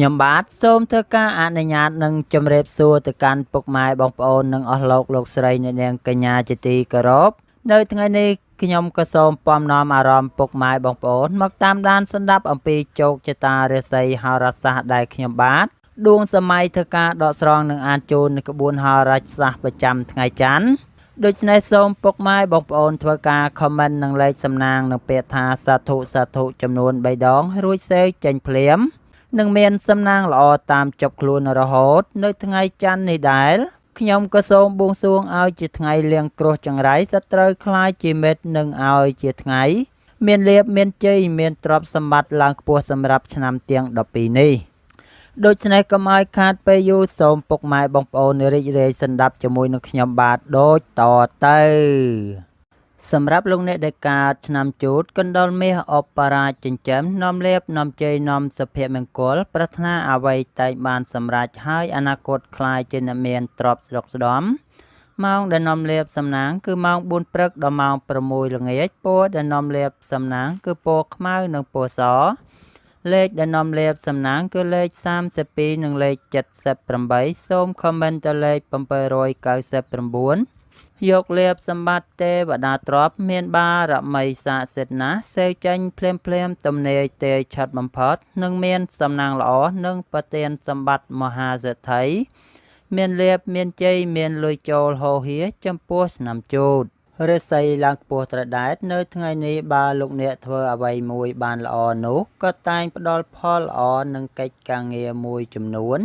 ខ្ញុំបាទសូមធ្វើការអនុញ្ញាតនិងជម្រាបសួរទៅកាន់ពុកម៉ែបងប្អូននិងអស់លោកស្រីអ្នកនាងកញ្ញាជាទីគោរពនៅថ្ងៃនេះខ្ញុំក៏សូមពំនាំអារម្មណ៍ពុកម៉ែបងប្អូនមកតាមដានស្ដាប់អំពីជោគជតារាសីហោរាសាស្ត្រដែលខ្ញុំបាទដួងសម័យធ្វើការដកស្រង់និងអានជូននៅក្បួនហោរាសាស្ត្រប្រចាំថ្ងៃច័ន្ទដូច្នេះសូមពុកម៉ែបងប្អូនធ្វើការ comment និងលេខសំណាងនិងពាក្យថាសាធុចំនួន3ដងរួចសេវចេញភ្លាមនឹងមានសំណាងល្អតាមចប់ខ្លួនរហូតនៅថ្ងៃច័ន្ទនេះដែរខ្ញុំក៏សូមបួងសួងឲ្យជាថ្ងៃលៀងគ្រោះចង្រៃសត្រូវខ្លាចជាមិត្តនឹងឲ្យជាថ្ងៃមានលាភមានជ័យមានទ្រព្យសម្បត្តិឡើងខ្ពស់សម្រាប់ឆ្នាំទាំង12នេះដូច្នេះកុំឲ្យខាតពេលយូរសូមពុកម៉ែបងប្អូនរីករាយស្ដាប់ជាមួយនឹងខ្ញុំបាទដូចតទៅសម្រាប់លោកអ្នកដែលកើតឆ្នាំជូតកណ្ដុរមាសអបរាជចិញ្ចឹមនាំលាភនាំជ័យនាំសុភមង្គលប្រាថ្នាអ្វីតែងបានសម្រេចហើយអនាគតខ្លាយជាអ្នកមានទ្រព្យស្រុកស្ដំម៉ោងដែលនាំលាភសំណាងគឺម៉ោង4ព្រឹកដល់ម៉ោង6ល្ងាចពណ៌ដែលនាំលាភសំណាងគឺពណ៌ខ្មៅនិងពណ៌សលេខដែលនាំលាភសំណាងគឺលេខ32និងលេខ78សូមខមមិនទៅលេខ799យកលាភសម្បត្តិទេវតាទ្រព្យមានបារមីស័ក្តិសិទ្ធិណាស់សេវចេញភ្លាមទំនេរទេឆាត់បំផុតនឹងមានសំណាងល្អនិងប្រទានសម្បត្តិមហាសេដ្ឋីមានលាភមានជ័យមានលុយចូលហូរហៀចំពោះឆ្នាំជូតរាសីឡើងខ្ពស់ត្រដែតនៅថ្ងៃនេះបើលោកអ្នកធ្វើអ្វីមួយបានល្អនោះក៏តែងផ្ដល់ផលល្អនឹងកិច្ចការងារមួយចំនួន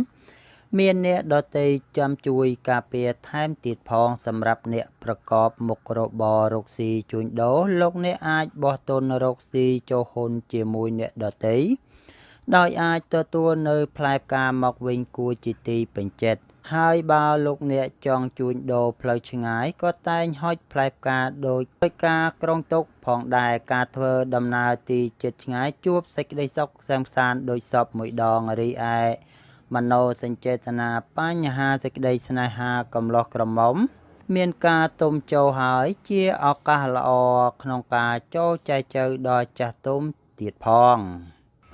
មានអ្នកដទៃចាំជួយការពារថែមទៀតផងសម្រាប់អ្នកប្រកបមុខរបររកស៊ីជួញដូរលោកអ្នកអាចបោះទុនរកស៊ីចូលហ៊ុនជាមួយអ្នកដទៃដោយអាចទទួលនៅផ្លែផ្កាមកវិញគួរជាទីពេញចិត្តហើយបើលោកអ្នកចង់ជួញដូរផ្លូវឆ្ងាយក៏តែងហុចផ្លែផ្កាដោយការក្រុងទុកផងដែរការធ្វើដំណើរទីជិតឆ្ងាយជួបសេចក្តីសុខសែមសានដោយសពមួយដងរីឯមโนសញ្ចេតនាបញ្ហាសេចក្តីស្នេហាកំឡោះក្រមុំមានការទុំចូលហើយជាឱកាសល្អក្នុងការចូលចែកជើដល់ចាស់ទុំទៀតផង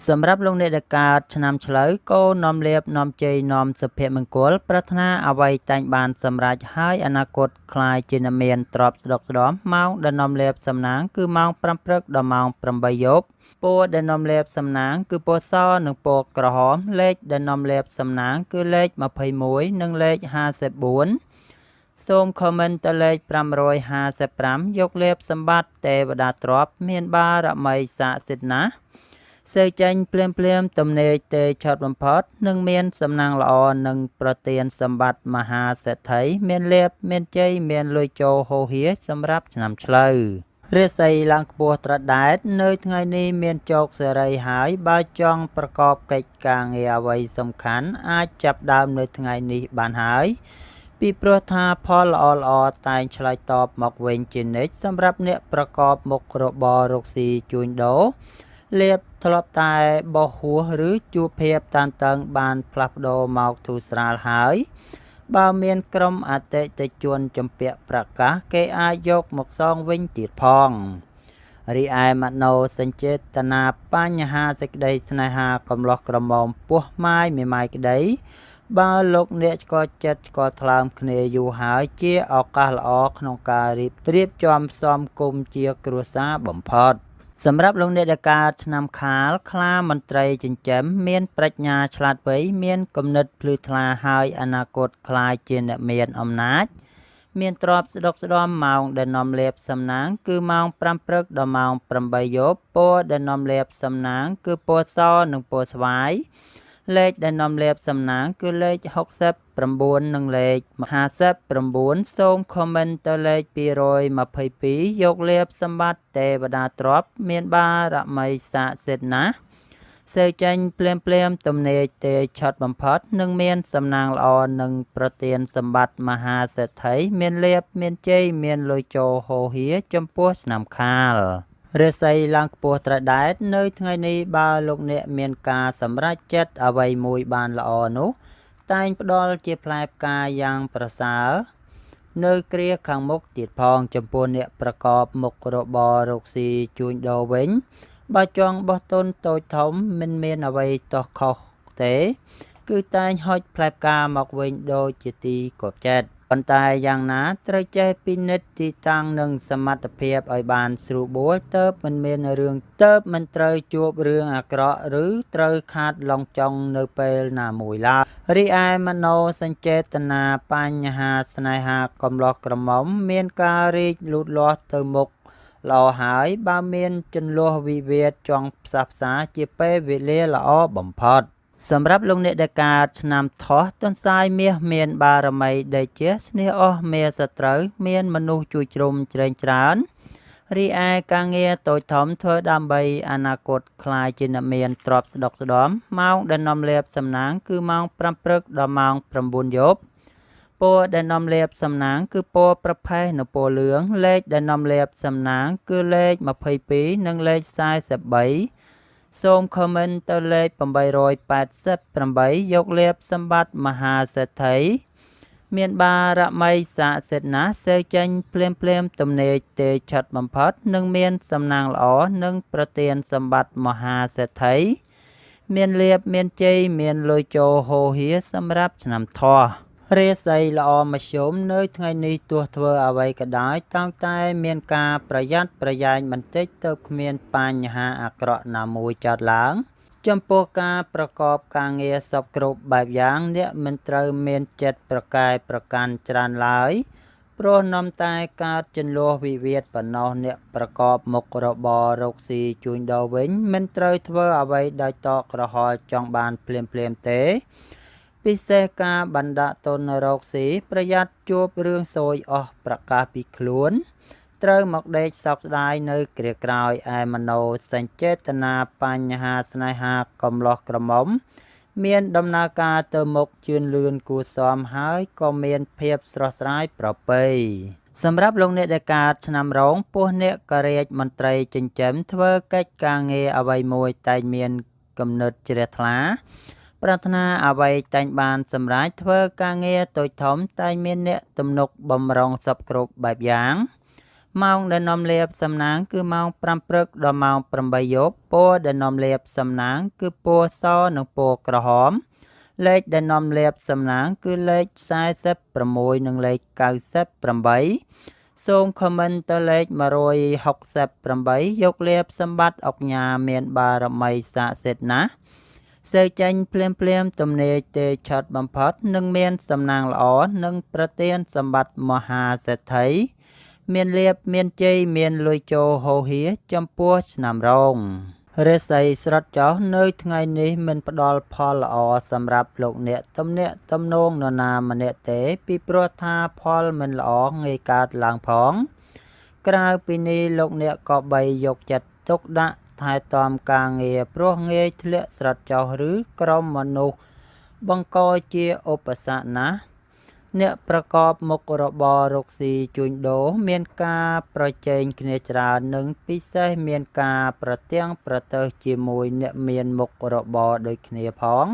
សម្រាប់លោកអ្នកដែលកើតឆ្នាំឆ្លូវគោនាំលាភនាំជ័យនាំសុភមង្គលប្រាថ្នាអ្វីតែងបានសម្រេចហើយអនាគតខ្លាយជាអ្នកមានទ្រព្យស្ដុកស្ដំម៉ោងដែលនាំលាភសំណាងគឺម៉ោង5ព្រឹកដល់ម៉ោង8យប់ពណ៌ដែលនាំលាភសំណាងគឺពណ៌សនិងពណ៌ក្រហមលេខដែលនាំលាភសំណាងគឺលេខ21និងលេខ54សូមខមមិនទៅលេខ555យកលាភសម្បត្តិទេវតាទ្រព្យមានបារមីស័ក្តិសិទ្ធិណាស់សេចេញភ្លាមទំនេរទេឆាត់បំផុតនឹងមានសំណាងល្អនិងប្រទានសម្បត្តិមហាសេដ្ឋីមានលាភមានជ័យមានលុយចូលហូរហៀសម្រាប់ឆ្នាំឆ្លូវរាសីឡើងខ្ពស់ត្រដែតនៅថ្ងៃនេះមានជោគសេរីហើយបើចង់ប្រកបកិច្ចការងារអ្វីសំខាន់អាចចាប់ដើមនៅថ្ងៃនេះបានហើយពីព្រោះថាផលល្អតែងឆ្លើយតបមកវិញជានិច្ចសម្រាប់អ្នកប្រកបមុខរបររកស៊ីជួញដូរលាភធ្លាប់តែបោះហួសឬជួបភាពតានតឹងបានផ្លាស់ប្ដូរមកធូរស្រាលហើយបើមានក្រុមអតិថិជនជំពាក់ប្រកាសគេអាចយកមកសងវិញទៀតផងរីឯមโนសញ្ចេតនាបញ្ហាសេចក្តីស្នេហាកំឡោះក្រមុំពោះម៉ាយមេម៉ាយក្តីបើលោកអ្នកស្គាល់ចិត្តស្គាល់ថ្លើមគ្នាយូរហើយជាឱកាសល្អក្នុងការរៀបចំផ្សំគុំជាគ្រួសារបំផុតសម្រាប់លោកអ្នកដែលកើតឆ្នាំខាលខ្លាមន្ត្រីចិញ្ចឹមមានប្រាជ្ញាឆ្លាតវៃមានគំនិតភ្លឺថ្លាហើយអនាគតខ្លាយជាអ្នកមានអំណាចមានទ្រព្យស្ដុកស្ដំម៉ោងដែលនាំលាភសំណាងគឺម៉ោង5ព្រឹកដល់ម៉ោង8យប់ពណ៌ដែលនាំលាភសំណាងគឺពណ៌សនិងពណ៌ស្វាយលេខដែលនាំលាភសំណាងគឺលេខ69និងលេខ59សូមខមមិនទៅលេខ222យកលាភសម្បត្តិទេវតាទ្រព្យមានបារមីស័ក្តិសិទ្ធិណាស់សេចេញភ្លាមទំនេរទេឆាត់បំផុតនឹងមានសំណាងល្អនិងប្រទានសម្បត្តិមហាសេដ្ឋីមានលាភមានជ័យមានលុយចូលហូរហៀចំពោះឆ្នាំខាលរាសីឡើងខ្ពស់ត្រដែតនៅថ្ងៃនេះបើលោកអ្នកមានការសម្រេចចិត្តអ្វីមួយបានល្អនោះតែងផ្ដល់ជាផ្លែផ្កាយ៉ាងប្រសើរនៅគ្រាខាងមុខទៀតផងចំពោះអ្នកប្រកបមុខរបររកស៊ីជួញដូរវិញបើចង់បោះទុនតូចធំមិនមានអ្វីទោះខុស ទេគឺតែងហុចផ្លែផ្កាមកវិញដូចជាទីគប់ចិត្តប៉ុន្តែយ៉ាងណាត្រូវចេះពិនិត្យទីតាំងនិងសមត្ថភាពឲ្យបានស្រួលបួលទើបមិនត្រូវជួបរឿងអាក្រក់ឬត្រូវខាតឡងចង់នៅពេលណាមួយឡើយរីឯមโนសញ្ចេតនាបញ្ហាស្នេហាកំឡោះក្រមុំមានការរីកលូតលាស់ទៅមុខល្អហើយបើមានជន្លោះវិវាទចង់ផ្សះផ្សាជាពេលវេលាល្អបំផុតសម្រាប់លោកអ្នកដែលកើតឆ្នាំថោះទន្សាយមាសមានបារមីដូចជាស្នេហ៍អស់មេសត្រូវមានមនុស្សជួយជ្រុំជ្រែងច្រើនរីឯការងារតូចធំធ្វើដើម្បីអនាគតខ្លាយជាអ្នកមានទ្រព្យស្ដុកស្ដំម៉ោងដែលនាំលាភសំណាងគឺម៉ោង5ព្រឹកដល់ម៉ោង9យប់ពណ៌ដែលនាំលាភសំណាងគឺពណ៌ប្រផេះនិងពណ៌លឿងលេខដែលនាំលាភសំណាងគឺលេខ22និងលេខ43សូមខមមិនទៅលេខ888យកលាភសម្បត្តិមហាសេដ្ឋីមានបារមីស័ក្តិសិទ្ធិណាស់សេចេញភ្លាមទំនេរទេឆិតបំផុតនិងមានសំណាងល្អនិងប្រទានសម្បត្តិមហាសេដ្ឋីមានលាភមានជ័យមានលុយចូលហូរហៀសម្រាប់ឆ្នាំថោះរាសីល្អមធ្យមនៅថ្ងៃនេះទោះធ្វើអ្វីក៏ដោយតាំងតែមានការប្រយ័ត្នប្រយែងបន្តិចទៅគ្មានបញ្ហាអាក្រក់ណាមួយកើតឡើងចំពោះការប្រកបការងារសពគ្រប់បែបយ៉ាងអ្នកមិនត្រូវមានចិត្តប្រកែកប្រកាន់ច្រើនឡើយព្រោះនាំតែកើតជន្លោះវិវាទប៉ុណ្ណោះអ្នកប្រកបមុខរបររកស៊ីជួញដូរវិញមិនត្រូវធ្វើអ្វីដោយតក់ក្រហល់ចង់បានភ្លាមទេពិសេសការបណ្ដាក់ទុនរកស៊ីប្រយ័ត្នជួបរឿងសោយអស់ប្រកាសពីខ្លួនត្រូវមកដេកសោកស្ដាយនៅគ្រាក្រោយឯមโนសញ្ចេតនាបញ្ហាស្នេហាកំឡោះក្រមុំមានដំណើរការទៅមុខជឿនលឿនគួរសមហើយក៏មានភាពស្រស់ស្រាយប្រពៃសម្រាប់លោកអ្នកដែលកើតឆ្នាំរោងពោះអ្នកករាជមន្ត្រីចិញ្ចឹមធ្វើកិច្ចការងារអ្វីមួយតែងមានគំនិតជ្រះថ្លាប្រាថ្នាអ្វីតែងបានសម្រេចធ្វើការងារតូចធំតែងមានអ្នកទំនុកបំរុងសពគ្រប់បែបយ៉ាងម៉ោងដែលនាំលាភសំណាងគឺម៉ោង5ព្រឹកដល់ម៉ោង8យប់ពណ៌ដែលនាំលាភសំណាងគឺពណ៌សនិងពណ៌ក្រហមលេខដែលនាំលាភសំណាងគឺលេខ46និងលេខ98សូមខមមិនទៅលេខ168យកលាភសម្បត្តិអុកញ៉ាមានបារមីស័ក្តិសិទ្ធិណាស់សេចេញភ្លាមទំនេរទេឆិតបំផុតនិងមានសំណាងល្អនិងប្រទានសម្បត្តិមហាសេដ្ឋីមានលាភមានជ័យមានលុយចូលហូរហៀចំពោះឆ្នាំរោងរាសីស្រត់ចោះនៅថ្ងៃនេះមិនផ្ដល់ផលល្អសម្រាប់លោកអ្នកទំនាក់ទំនងនរណាម្នាក់ទេពីព្រោះថាផលមិនល្អងាយកើតឡើងផងក្រៅពីនេះលោកអ្នកក៏បីយកចិត្តទុកដាក់ថែទាំការងារព្រោះងាយធ្លាក់ស្រត់ចោលឬក្រុមមនុស្សបង្កជាឧបសគ្គណាស់អ្នកប្រកបមុខរបររកស៊ីជួញដូរមានការប្រជែងគ្នាច្រើននិងពិសេសមានការប្រទាំងប្រទើសជាមួយអ្នកមានមុខរបរដូចគ្នាផង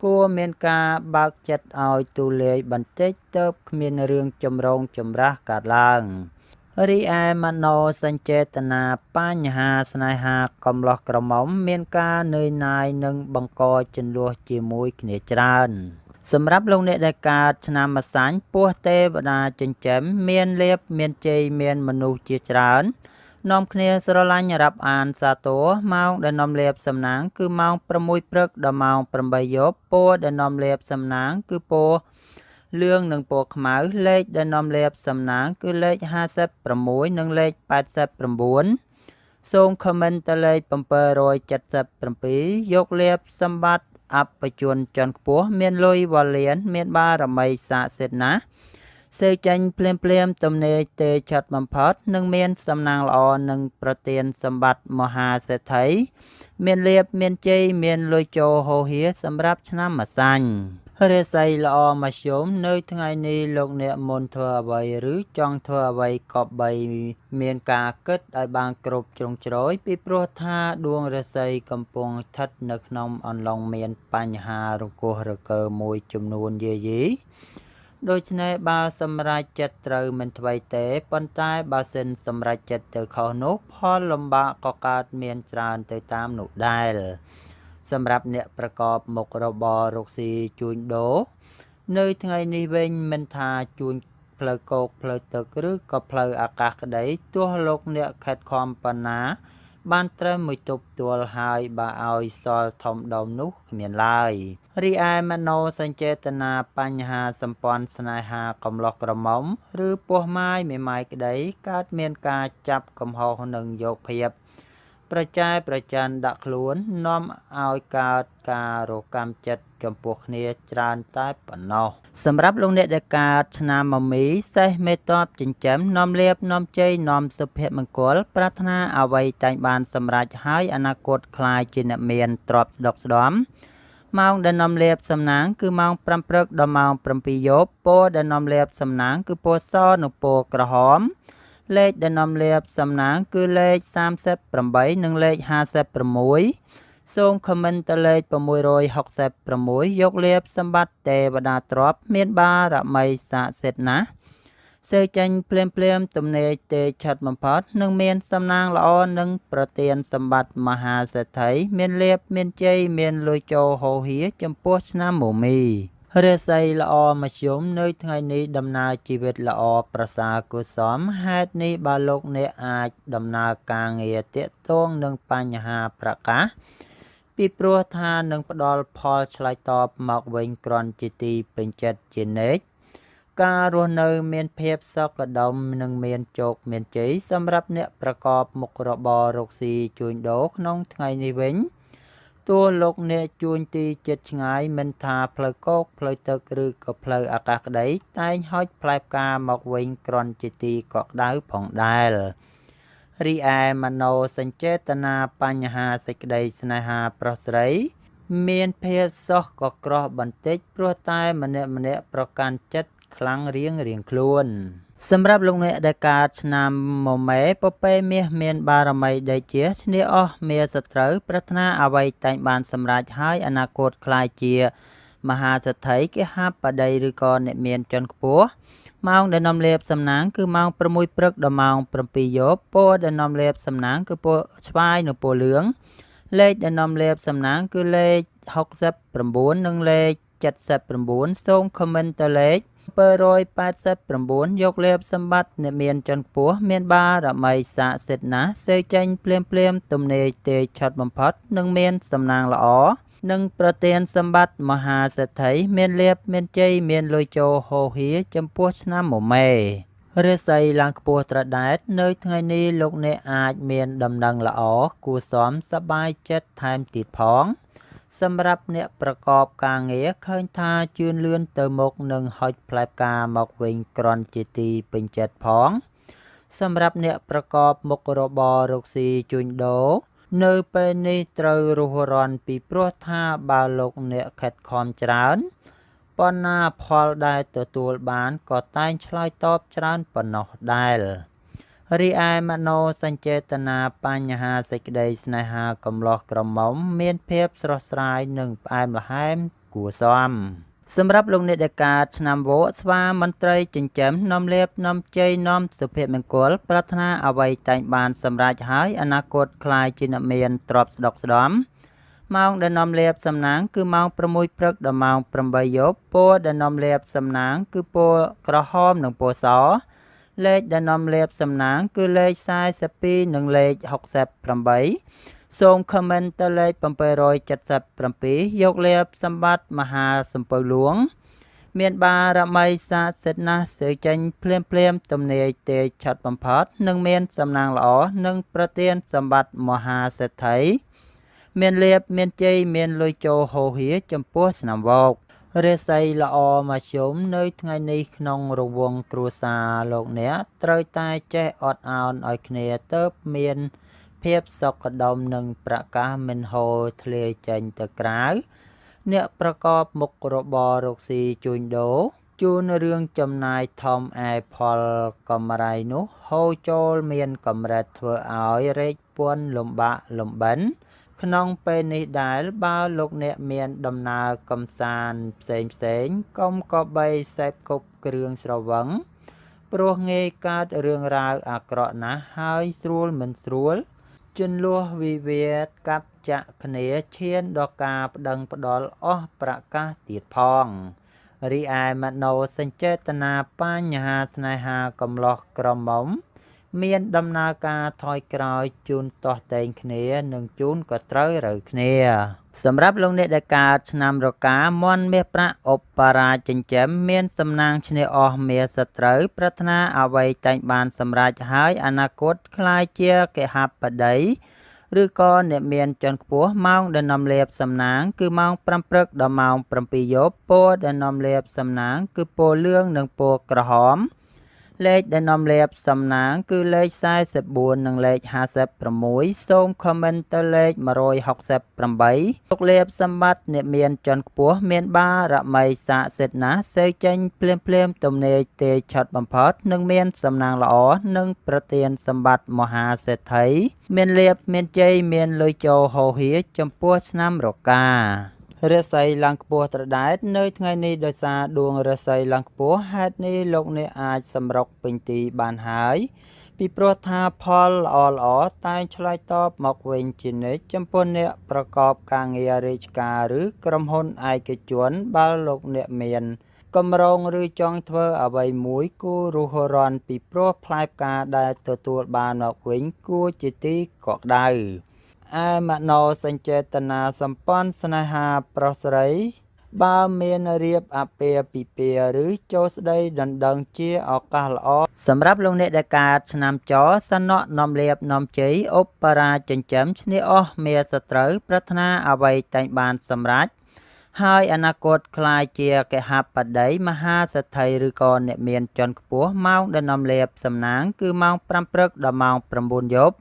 គួរមានការបើកចិត្តឲ្យទូលាយបន្តិចទើបគ្មានរឿងចម្រូងចម្រាសកើតឡើងរីឯមโนសញ្ចេតនាបញ្ហាស្នេហាកំឡោះក្រមុំមានការនឿយណាយនិងបង្កជន្លោះជាមួយគ្នាច្រើនសម្រាប់លោកអ្នកដែលកើតឆ្នាំម្សាញ់ពោះទេវតាចិញ្ចឹមមានលាភមានជ័យមានមនុស្សជាច្រើននាំគ្នាស្រឡាញ់រាប់អានសាទរម៉ោងដែលនាំលាភសំណាងគឺម៉ោង6ព្រឹកដល់ម៉ោង8យប់ពណ៌ដែលនាំលាភសំណាងគឺពណ៌លឿងនិងពណ៌ខ្មៅលេខដែលនាំលាភសំណាងគឺលេខ56និងលេខ89សូមខមមិនទៅលេខ777យកលាភសម្បត្តិអបជនជាន់ខ្ពស់មានលុយវ៉ាលៀនមានបារមីស័ក្តិសិទ្ធិណាស់សេចេញភ្លាមទំនេរទេឆិតបំផុតនិងមានសំណាងល្អនិងប្រទានសម្បត្តិមហាសេដ្ឋីមានលាភមានជ័យមានលុយចូលហូរហៀសម្រាប់ឆ្នាំម្សាញ់រាសីល្អមធ្យមនៅថ្ងៃនេះលោកអ្នកមុនធ្វើអ្វីឬចង់ធ្វើអ្វីក៏បីមានការគិតឲ្យបានគ្រប់ជ្រុងជ្រោយពីព្រោះថាដួងរាសីកំពុងស្ថិតនៅក្នុងអន្លង់មានបញ្ហារង្គោះរកើមួយចំនួនយាយីដូច្នេះបើសម្រេចចិត្តត្រូវមិនថ្មីទេប៉ុន្តែបើសិនសម្រេចចិត្តទៅខុសនោះផលលំបាកក៏កើតមានច្រើនទៅតាមនោះដែរ សម្រាប់អ្នកប្រកបមុខរបររកស៊ីជួញដូរនៅថ្ងៃនេះវិញមិនថាជួញផ្លូវគោកផ្លូវទឹកឬក៏ផ្លូវអាកាសក្តីទោះលោកអ្នកខិតខំប៉ុណ្ណាបានត្រឹមមួយទប់ទួលហើយបើឲ្យសល់ធំដុំនោះគ្មានឡើយរីឯមโนសញ្ចេតនាបញ្ហាសម្ព័ន្ធស្នេហាកំឡោះក្រមុំឬពោះម៉ាយមេម៉ាយក្តីកើតមានការចាប់កំហុសនិងយកភាពប្រចែប្រច័ណ្ឌដាក់ខ្លួននាំឲ្យកើតការរកម្មចិត្តចំពោះគ្នាច្រើនតែប៉ុណ្ណោះសម្រាប់លោកអ្នកដែលកើតឆ្នាំមមីសេះមេតបចិញ្ចឹមនាំលៀបនាំជ័យនាំសុភមង្គលប្រាថ្នាអ្វីតែងបានសម្រេចហើយអនាគតខ្លាយជាអ្នកមានទ្រព្យស្ដុកស្ដំម៉ោងដែលនាំលៀបសំណាងគឺម៉ោង5ព្រឹកដល់ម៉ោង7យប់ពណ៌ដែលនាំលៀបសំណាងគឺពណ៌សនិងពណ៌ក្រហមលេខដែលនាំលាភសំណាងគឺលេខ38និងលេខ56សូមខមមិនទៅលេខ666យកលាភសម្បត្តិទេវតាទ្រព្យមានបារមីស័ក្តិសិទ្ធិណាស់សេចេញភ្លាមទំនេរទេឆិតបំផុតនឹងមានសំណាងល្អនិងប្រទានសម្បត្តិមហាសេដ្ឋីមានលាភមានជ័យមានលុយចូលហូរហៀចំពោះឆ្នាំមមីរាសីល្អមធ្យមនៅថ្ងៃនេះដំណើរជីវិតល្អប្រសើរគួរសមហេតុនេះបើលោកអ្នកអាចដំណើរការងារទាក់ទងនឹងបញ្ហាប្រកាសពីព្រោះថានឹងផ្ដល់ផលឆ្លើយតបមកវិញគ្រាន់ជាទីពេញចិត្តជានិច្ចការរស់នៅមានភាពសុខដុមនិងមានជោគមានជ័យសម្រាប់អ្នកប្រកបមុខរបររកស៊ីជួញដូរក្នុងថ្ងៃនេះវិញទោះលោកអ្នកជួញទីចិត្តឆ្ងាយមិនថាផ្លូវគោកផ្លូវទឹកឬក៏ផ្លូវអាកាសក្តីតែងហុចផ្លែផ្កាមកវិញគ្រាន់ជាទីកក់ក្ដៅផងដែររីឯមโนសញ្ចេតនាបញ្ហាសេចក្តីស្នេហាប្រុសស្រីមានភាពសោះក៏ក្រោះបន្តិចព្រោះតែម្នាក់ប្រកាន់ចិត្តខ្លាំងរៀងខ្លួនសម្រាប់លោកអ្នកដែលកើតឆ្នាំមមែពពែមាសមានបារមីដូចជាឈ្នះអស់មាសត្រូវប្រាថ្នាអ្វីតែងបានសម្រេចហើយអនាគតខ្លាយជាមហាសេដ្ឋីគេហាបតីឬក៏អ្នកមានជាន់ខ្ពស់ម៉ោងដែលនាំលាភសំណាងគឺម៉ោង6ព្រឹកដល់ម៉ោង7យប់ពណ៌ដែលនាំលាភសំណាងគឺពណ៌ស្វាយនិងពណ៌លឿងលេខដែលនាំលាភសំណាងគឺលេខ69និងលេខ79សូមខមមិនទៅលេខ789យកលាភសម្បត្តិអ្នកមានជាន់ខ្ពស់មានបារមីស័ក្តិសិទ្ធិណាស់សេចេញភ្លាមទំនេរទេឆិតបំផុតនឹងមានសំណាងល្អនិងប្រទានសម្បត្តិមហាសេដ្ឋីមានលាភមានជ័យមានលុយចូលហូរហៀចំពោះឆ្នាំមមែរាសីឡើងខ្ពស់ត្រដែតនៅថ្ងៃនេះលោកអ្នកអាចមានដំណឹងល្អគួរសមសប្បាយចិត្តថែមទៀតផងសម្រាប់អ្នកប្រកបការងារឃើញថាជឿនលឿនទៅមុខនឹងហុចផ្លែផ្កាមកវិញគ្រាន់ជាទីពេញចិត្តផងសម្រាប់អ្នកប្រកបមុខរបររកស៊ីជួញដូរនៅពេលនេះត្រូវរុះរាន់ពីព្រោះថាបើលោកអ្នកខិតខំច្រើនប៉ុន្តែផលដែលទទួលបានក៏តែងឆ្លើយតបច្រើនប៉ុណ្ណោះដែររីឯមโนសញ្ចេតនាបញ្ហាសេចក្តីស្នេហាកំឡោះក្រមុំមានភាពស្រស់ស្រាយនិងផ្អែមល្ហែមគួរសមសម្រាប់លោកអ្នកដែលកើតឆ្នាំវក់ស្វាមន្ត្រីចិញ្ចឹមនាំលាភនាំជ័យនាំសុភមង្គលប្រាថ្នាអ្វីតែងបានសម្រេចហើយអនាគតខ្លាយជាអ្នកមានទ្រព្យស្ដុកស្ដំម៉ោងដែលនាំលាភសំណាងគឺម៉ោង6ព្រឹកដល់ម៉ោង8យប់ពណ៌ដែលនាំលាភសំណាងគឺពណ៌ក្រហមនិងពណ៌សលេខដែលនាំលាភសំណាងគឺលេខ42និងលេខ68សូមខមមិនទៅលេខ777យកលាភសម្បត្តិមហាសម្ពៅលួងមានបារមីស័ក្តិសិទ្ធិណាស់សេចេញភ្លាមទំនេរទេឆិតបំផុតនឹងមានសំណាងល្អនិងប្រទានសម្បត្តិមហាសេដ្ឋីមានលាភមានជ័យមានលុយចូលហូរហៀចំពោះឆ្នាំវករាសីល្អមធ្យមនៅថ្ងៃនេះក្នុងរង្វង់គ្រួសារលោកអ្នកត្រូវតែចេះអត់ឱនឲ្យគ្នាទៅមានភាពសុខដុមនិងប្រកាសមិនហូរធ្លាយចេញទៅក្រៅអ្នកប្រកបមុខរបររកស៊ីជួញដូរជួនរឿងចំណាយធំឯផលកម្រៃនោះហូរចូលមានកម្រិតធ្វើឲ្យរែកពាន់លំបាកលំបិនក្នុងពេលនេះដែលបើលោកអ្នកមានដំណើរកំសាន្តផ្សេងកុំក៏បីសេពគប់គ្រឿងស្រវឹងព្រោះងាយកើតរឿងរ៉ាវអាក្រក់ណាស់ហើយស្រួលមិនស្រួល ជន្លោះវិវាទកັບចាក់គ្នាឈានដល់ការប្តឹងផ្តល់អស់ប្រកាសទៀតផងរីឯមโนសញ្ចេតនាបញ្ហាស្នេហាកំឡោះក្រមុំមានដំណើរការថយក្រោយជូនទាស់តែងគ្នានិងជូនក៏ត្រូវរើគ្នាសម្រាប់លោកអ្នកដែលកើតឆ្នាំរកាមាន់មាសប្រាក់ឧបរាជចិញ្ចឹមមានសំណាងឈ្នះអស់មាសត្រូវប្រាថ្នាអ្វីតែងបានសម្រេចហើយអនាគតក្លាយជាកហបតីឬក៏អ្នកមានជាន់ខ្ពស់ម៉ោងដែលនាំលាភសំណាងគឺម៉ោង5ព្រឹកដល់ម៉ោង7យប់ពណ៌ដែលនាំលាភសំណាងគឺពណ៌លឿងនិងពណ៌ក្រហមលេខដែលនាំលាភសំណាងគឺលេខ44និងលេខ56សូមខមមិនទៅលេខ168ទុកលាភសម្បត្តិអ្នកមានជាន់ខ្ពស់មានបារមីស័ក្តិសិទ្ធិណាស់សេចេញភ្លាមទំនេរទេឆត់បំផុតនិងមានសំណាងល្អនិងប្រទានសម្បត្តិមហាសេដ្ឋីមានលាភមានជ័យមានលុយចូលហូរហៀចំពោះឆ្នាំរការាសីឡើងខ្ពស់ត្រដែតនៅថ្ងៃនេះដោយសារដួងរាសីឡើងខ្ពស់ហេតុនេះលោកអ្នកអាចសម្រុកពេញទីបានហើយពីព្រោះថាផលល្អតែងឆ្លើយតបមកវិញជានិច្ចចំពោះអ្នកប្រកបការងាររាជការឬក្រុមហ៊ុនឯកជនបើលោកអ្នកមានកម្រងឬចង់ធ្វើអ្វីមួយគួររុះរាន់ពីព្រោះផ្លែផ្កាដែលទទួលបានមកវិញគួរជាទីកក់ក្ដៅឯមโนសញ្ចេតនាសម្ព័ន្ធស្នេហាប្រុសស្រីបើមានរៀបអពាហ៍ពិពាហ៍ឬចូលស្ដីដណ្ដឹងជាឱកាសល្អសម្រាប់លោកអ្នកដែលកើតឆ្នាំចសនៈនាំលាភនាំជ័យឧបរាជចិញ្ចឹមឈ្នះអស់មាសត្រូវប្រាថ្នាអ្វីតែងបានសម្រេចហើយអនាគតក្លាយជាកហបតីមហាសេដ្ឋីឬក៏អ្នកមានជាន់ខ្ពស់ម៉ោងដែលនាំលាភសំណាងគឺម៉ោង5ព្រឹកដល់ម៉ោង9យប់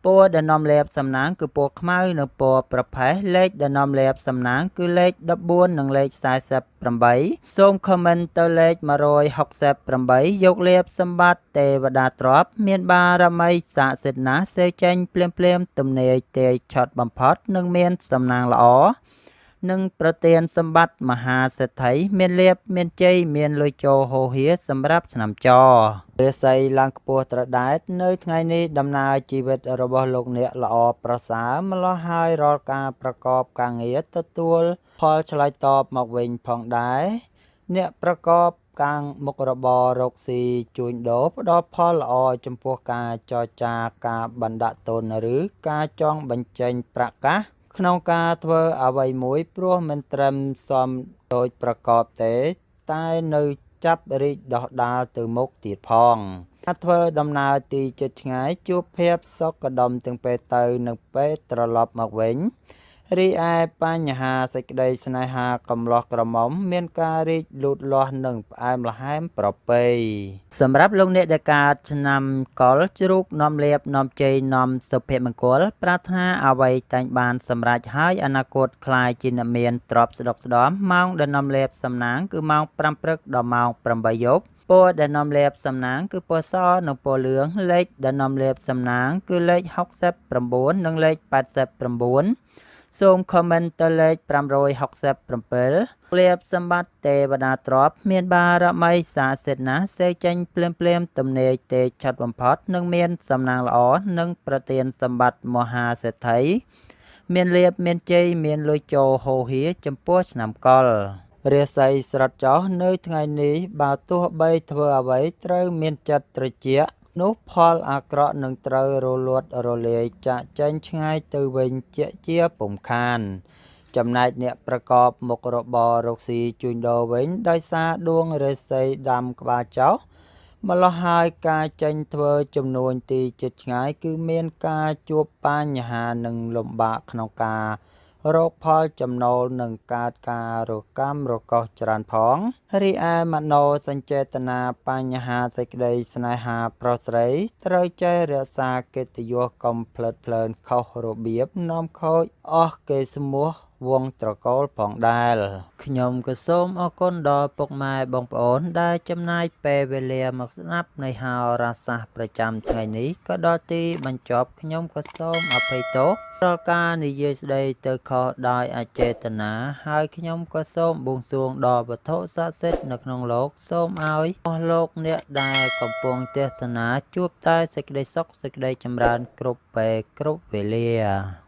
ពណ៌ដែលនាំលាភសំណាងគឺពណ៌ខ្មៅនិងពណ៌ប្រផេះលេខដែលនាំលាភសំណាងគឺលេខ14និងលេខ48សូមខមមិនទៅលេខ168យកលាភសម្បត្តិទេវតាទ្រព្យមានបារមីស័ក្តិសិទ្ធិណាស់សេចេញភ្លាមទំនេរទេឆត់បំផុតនិងមានសំណាងល្អនិងប្រទានសម្បត្តិមហាសេដ្ឋីមានលាភមានជ័យមានលុយចូលហូរហៀសម្រាប់ឆ្នាំចរាសីឡើងខ្ពស់ត្រដែតនៅថ្ងៃនេះដំណើរជីវិតរបស់លោកអ្នកល្អប្រសើរម្ល៉េះហើយរាល់ការប្រកបការងារទទួលផលឆ្លើយតបមកវិញផងដែរអ្នកប្រកបការមុខរបររកស៊ីជួញដូរផ្ដល់ផលល្អចំពោះការចរចាការបណ្ដាក់ទុនឬការចង់បញ្ចេញប្រកាសក្នុងការធ្វើអ្វីមួយព្រោះមិនត្រឹមសមដូចប្រកបទេតែនៅចាប់រីកដោះដាលទៅមុខទៀតផងការធ្វើដំណើរទីជិតឆ្ងាយជួបភាពសុខដុមទាំងពេលទៅនិងពេលត្រឡប់មកវិញរីឯបញ្ហាសេចក្តីស្នេហាកំឡោះក្រមុំមានការរីកលូតលាស់និងផ្អែមល្ហែមប្រពៃសម្រាប់លោកអ្នកដែលកើតឆ្នាំកុរជ្រូកនាំលាភនាំជ័យនាំសុភមង្គលប្រាថ្នាអ្វីតែងបានសម្រេចហើយអនាគតក្លាយជាអ្នកមានទ្រព្យស្ដុកស្ដំម៉ោងដែលនាំលាភសំណាងគឺម៉ោង5ព្រឹកដល់ម៉ោង8យប់ពណ៌ដែលនាំលាភសំណាងគឺពណ៌សនិងពណ៌លឿងលេខដែលនាំលាភសំណាងគឺលេខ69និងលេខ89សូមខមមិនទៅលេខ567លាភសម្បត្តិទេវតាទ្រព្យមានបារមីស័ក្តិសិទ្ធិណាស់សេចេញភ្លាមទំនេរទេឆត់បំផុតនិងមានសំណាងល្អនិងប្រទានសម្បត្តិមហាសេដ្ឋីមានលាភមានជ័យមានលុយចូលហូរហៀចំពោះឆ្នាំកុររាសីស្រត់ចុះនៅថ្ងៃនេះបើទោះបីធ្វើអ្វីត្រូវមានចិត្តត្រជាក់នោះផលអាក្រក់នឹងត្រូវរលត់រលាយចាកចេញឆ្ងាយទៅវិញជាពុំខានចំណែកអ្នកប្រកបមុខរបររកស៊ីជួញដូរវិញដោយសារដួងរាសីដាំក្បាលចុះម្ល៉េះហើយការចេញធ្វើចំនួនទីជិតឆ្ងាយគឺមានការជួបបញ្ហានិងលំបាកក្នុងការរកផលចំណូលនិងកើតការរកម្មរកុសច្រើនផងរីឯមโนសញ្ចេតនាបញ្ហាសេចក្តីស្នេហាប្រុសស្រីត្រូវចេះរក្សាកិត្តិយសកុំភ្លើតភ្លើនខុសរបៀបនាំខូចអស់កេរ្តិ៍ឈ្មោះ វង្សត្រកូលផងដែរខ្ញុំក៏សូមអរគុណដល់ពុកម៉ែបងប្អូនដែលចំណាយពេលវេលាមកស្ដាប់នៃហោរាសាស្ត្រប្រចាំថ្ងៃនេះក៏ដល់ទីបញ្ចប់ខ្ញុំក៏សូមអភ័យទោសរាល់ការនិយាយស្ដីទៅខុសដោយអចេតនាហើយខ្ញុំក៏សូមបួងសួងដល់វត្ថុស័ក្តិសិទ្ធិនៅក្នុងលោកសូមឲ្យអស់លោកអ្នកដែលកំពុងទេសនាជួបតែសេចក្តីសុខសេចក្តីចម្រើនគ្រប់ពេលគ្រប់វេលា